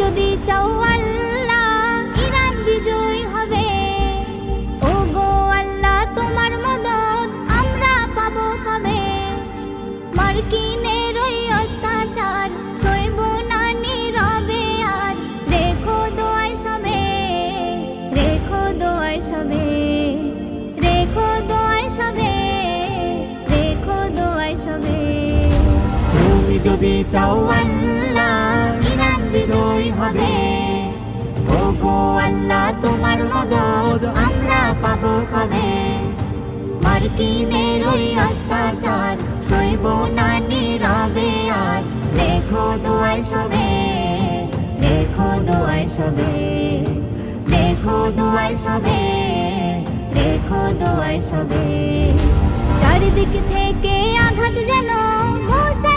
যদি চাও আল্লাহ ইরান বিজয় হবে। ও গো আল্লাহ তোমার মদদ আমরা পাবো কবে। মার্কিনের ওই অত্যাচার সইব না নীরবে আর। রেখো দোয়ায় সবে, রেখো দোয়ায় সবে, রেখো দোয়ায় সবে, রেখো দোয়ায় সবে। তুমি যদি চাও আল্লাহ ইরান বিজয় হবে। ও গো আল্লাহ তোমার মদদ আমরা পাবো কবে। মার্কিনের ওই অত্যাচার সইব না নীরবে আর। রেখো দোয়ায় সবে, রেখো দোয়ায় সবে, রেখো দোয়ায় সবে, রেখো দোয়ায় সবে। চারিদিক থেকে আঘাত যেন মুছে